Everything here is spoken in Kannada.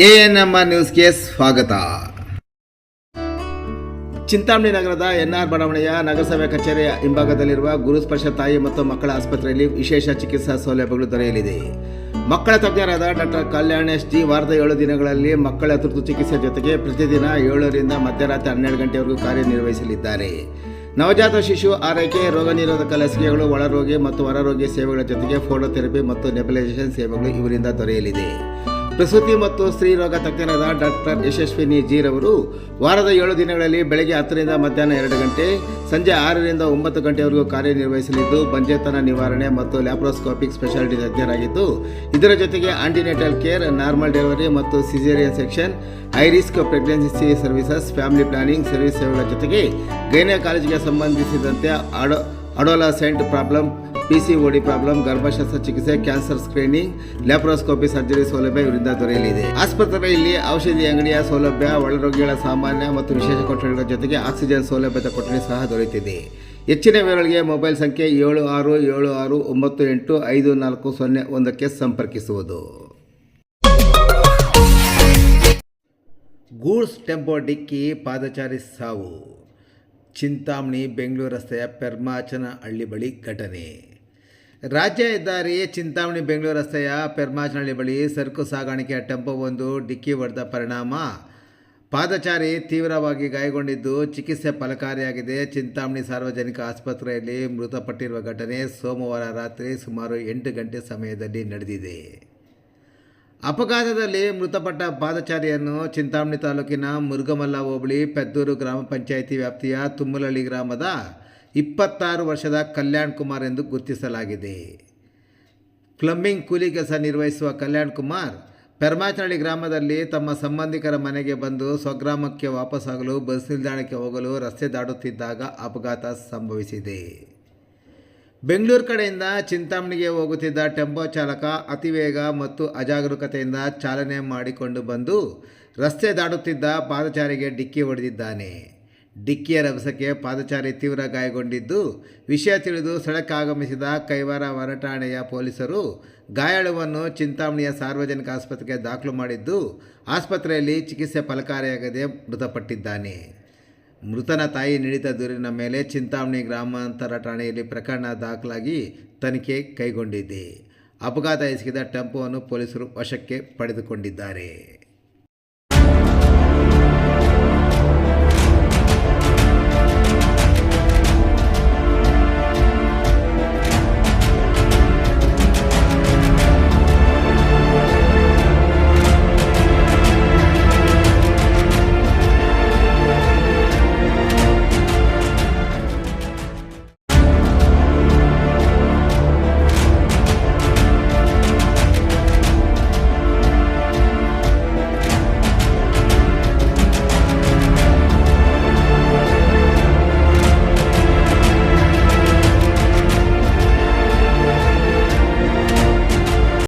ಎಎನ್ಎಂ ನ್ಯೂಸ್ಗೆ ಸ್ವಾಗತ. ಚಿಂತಾಮಣಿ ನಗರದ ಎನ್ಆರ್ ಬಡಾವಣೆಯ ನಗರಸಭೆ ಕಚೇರಿಯ ಹಿಂಭಾಗದಲ್ಲಿರುವ ಗುರುಸ್ಪರ್ಶ ತಾಯಿ ಮತ್ತು ಮಕ್ಕಳ ಆಸ್ಪತ್ರೆಯಲ್ಲಿ ವಿಶೇಷ ಚಿಕಿತ್ಸಾ ಸೌಲಭ್ಯಗಳು ದೊರೆಯಲಿದೆ. ಮಕ್ಕಳ ತಜ್ಞರಾದ ಡಾಕ್ಟರ್ ಕಲ್ಯಾಣ್ ಎಸ್ ಜಿ ವಾರದ 7 ದಿನಗಳಲ್ಲಿ ಮಕ್ಕಳ ತುರ್ತು ಚಿಕಿತ್ಸೆ ಜೊತೆಗೆ ಪ್ರತಿದಿನ 7 ರಿಂದ ಮಧ್ಯರಾತ್ರಿ 12 ಗಂಟೆವರೆಗೂ ಕಾರ್ಯನಿರ್ವಹಿಸಲಿದ್ದಾರೆ. ನವಜಾತ ಶಿಶು ಆರೈಕೆ, ರೋಗ ನಿರೋಧಕ ಲಸಿಕೆಗಳು, ಒಳರೋಗಿ ಮತ್ತು ಹೊರರೋಗಿ ಸೇವೆಗಳ ಜೊತೆಗೆ ಫೋಟೋಥೆರಪಿ ಮತ್ತು ನೆಬುಲೈಸೇಷನ್ ಸೇವೆಗಳು ಇವರಿಂದ ದೊರೆಯಲಿದೆ. ಪ್ರಸೂತಿ ಮತ್ತು ಸ್ತ್ರೀ ರೋಗ ತಜ್ಞರಾದ ಡಾಕ್ಟರ್ ಯಶಸ್ವಿನಿ ಜೀರವರು ವಾರದ 7 ದಿನಗಳಲ್ಲಿ ಬೆಳಗ್ಗೆ 10 ರಿಂದ ಮಧ್ಯಾಹ್ನ 2 ಗಂಟೆ, ಸಂಜೆ 6 ರಿಂದ 9 ಗಂಟೆವರೆಗೂ ಕಾರ್ಯನಿರ್ವಹಿಸಲಿದ್ದು ಬಂಜೆತನ ನಿವಾರಣೆ ಮತ್ತು ಲ್ಯಾಪ್ರೋಸ್ಕೋಪಿಕ್ ಸ್ಪೆಷಾಲಿಟಿ ತಜ್ಞರಾಗಿದ್ದು, ಇದರ ಜೊತೆಗೆ ಆಂಟಿನೇಟಲ್ ಕೇರ್, ನಾರ್ಮಲ್ ಡೆಲಿವರಿ ಮತ್ತು caesarean section, high risk pregnancy services, family planning service ಸೇವೆಗಳ ಜೊತೆಗೆ ಗೈನಕಾಲಜಿಗೆ ಸಂಬಂಧಿಸಿದಂತೆ ಅಡೋಲಸೆಂಟ್ ಪ್ರಾಬ್ಲಮ್, PCOD ಪ್ರಾಬ್ಲಮ್, ಗರ್ಭಶಸ್ತ್ರ ಚಿಕಿತ್ಸೆ, ಕ್ಯಾನ್ಸರ್ ಸ್ಕ್ರೀನಿಂಗ್, ಲ್ಯಾಪ್ರೋಸ್ಕೋಪಿ ಸರ್ಜರಿ ಸೌಲಭ್ಯ ಇವರಿಂದ ದೊರೆಯಲಿದೆ. ಆಸ್ಪತ್ರೆಯಲ್ಲಿ ಔಷಧಿ ಅಂಗಡಿಯ ಸೌಲಭ್ಯ, ಒಳರೋಗಿಗಳ ಸಾಮಾನ್ಯ ಮತ್ತು ವಿಶೇಷ ಕೊಠಡಿಗಳ ಜೊತೆಗೆ ಆಕ್ಸಿಜನ್ ಸೌಲಭ್ಯದ ಕೊಠಡಿ ಸಹ ದೊರೆಯುತ್ತಿದೆ. ಹೆಚ್ಚಿನ ವಿವರಗಳಿಗೆ ಮೊಬೈಲ್ ಸಂಖ್ಯೆ 7676985401ಕ್ಕೆ ಸಂಪರ್ಕಿಸುವುದು. ಗೂಡ್ಸ್ ಟೆಂಪೋ ಡಿಕ್ಕಿ, ಪಾದಚಾರಿ ಸಾವು. ಚಿಂತಾಮಣಿ ಬೆಂಗಳೂರು ರಸ್ತೆಯ ಪೆರ್ಮಾಚನಹಳ್ಳಿ ಬಳಿ ಘಟನೆ. ರಾಜ್ಯ ಹೆದ್ದಾರಿ ಚಿಂತಾಮಣಿ ಬೆಂಗಳೂರು ರಸ್ತೆಯ ಪೆರ್ಮಾಚನಹಳ್ಳಿ ಬಳಿ ಸರಕು ಸಾಗಾಣಿಕೆಯ ಟೆಂಪೋವೊಂದು ಡಿಕ್ಕಿ ಹೊಡೆದ ಪರಿಣಾಮ ಪಾದಚಾರಿ ತೀವ್ರವಾಗಿ ಗಾಯಗೊಂಡಿದ್ದು ಚಿಕಿತ್ಸೆ ಫಲಕಾರಿಯಾಗಿದೆ. ಚಿಂತಾಮಣಿ ಸಾರ್ವಜನಿಕ ಆಸ್ಪತ್ರೆಯಲ್ಲಿ ಮೃತಪಟ್ಟಿರುವ ಘಟನೆ ಸೋಮವಾರ ರಾತ್ರಿ ಸುಮಾರು 8 ಗಂಟೆ ಸಮಯದಲ್ಲಿ ನಡೆದಿದೆ. ಅಪಘಾತದಲ್ಲಿ ಮೃತಪಟ್ಟ ಪಾದಚಾರಿಯನ್ನು ಚಿಂತಾಮಣಿ ತಾಲೂಕಿನ ಮುರುಗಮಲ್ಲ ಹೋಬಳಿ ಪೆದ್ದೂರು ಗ್ರಾಮ ಪಂಚಾಯಿತಿ ವ್ಯಾಪ್ತಿಯ ತುಮ್ಮಲಹಳ್ಳಿ ಗ್ರಾಮದ 26 ವರ್ಷದ ಕಲ್ಯಾಣ್ ಕುಮಾರ್ ಎಂದು ಗುರುತಿಸಲಾಗಿದೆ. ಪ್ಲಂಬಿಂಗ್ ಕೂಲಿ ಕೆಲಸ ನಿರ್ವಹಿಸುವ ಕಲ್ಯಾಣ್ ಕುಮಾರ್ ಪೆರ್ಮಾಚನಹಳ್ಳಿ ಗ್ರಾಮದಲ್ಲಿ ತಮ್ಮ ಸಂಬಂಧಿಕರ ಮನೆಗೆ ಬಂದು ಸ್ವಗ್ರಾಮಕ್ಕೆ ವಾಪಸ್ಸಾಗಲು ಬಸ್ ನಿಲ್ದಾಣಕ್ಕೆ ಹೋಗಲು ರಸ್ತೆ ದಾಟುತ್ತಿದ್ದಾಗ ಅಪಘಾತ ಸಂಭವಿಸಿದೆ. ಬೆಂಗಳೂರು ಕಡೆಯಿಂದ ಚಿಂತಾಮಣಿಗೆ ಹೋಗುತ್ತಿದ್ದ ಟೆಂಪೋ ಚಾಲಕ ಅತಿವೇಗ ಮತ್ತು ಅಜಾಗರೂಕತೆಯಿಂದ ಚಾಲನೆ ಮಾಡಿಕೊಂಡು ಬಂದು ರಸ್ತೆ ದಾಟುತ್ತಿದ್ದ ಪಾದಚಾರಿಗೆ ಡಿಕ್ಕಿ ಹೊಡೆದಿದ್ದಾನೆ. ಡಿಕ್ಕಿಯ ರಭಸಕ್ಕೆ ಪಾದಚಾರಿ ತೀವ್ರ ಗಾಯಗೊಂಡಿದ್ದು, ವಿಷಯ ತಿಳಿದು ಸ್ಥಳಕ್ಕೆ ಆಗಮಿಸಿದ ಕೈವಾರ ಹೊರಠಾಣೆಯ ಪೊಲೀಸರು ಗಾಯಾಳುವನ್ನು ಚಿಂತಾಮಣಿಯ ಸಾರ್ವಜನಿಕ ಆಸ್ಪತ್ರೆಗೆ ದಾಖಲು ಮಾಡಿದ್ದು, ಆಸ್ಪತ್ರೆಯಲ್ಲಿ ಚಿಕಿತ್ಸೆ ಫಲಕಾರಿಯಾಗದೆ ಮೃತಪಟ್ಟಿದ್ದಾನೆ. ಮೃತನ ತಾಯಿ ನೀಡಿದ ದೂರಿನ ಮೇಲೆ ಚಿಂತಾಮಣಿ ಗ್ರಾಮಾಂತರ ಠಾಣೆಯಲ್ಲಿ ಪ್ರಕರಣ ದಾಖಲಾಗಿ ತನಿಖೆ ಕೈಗೊಂಡಿದೆ. ಅಪಘಾತ ಎಸಗಿದ ಟೆಂಪೋವನ್ನು ಪೊಲೀಸರು ವಶಕ್ಕೆ ಪಡೆದುಕೊಂಡಿದ್ದಾರೆ.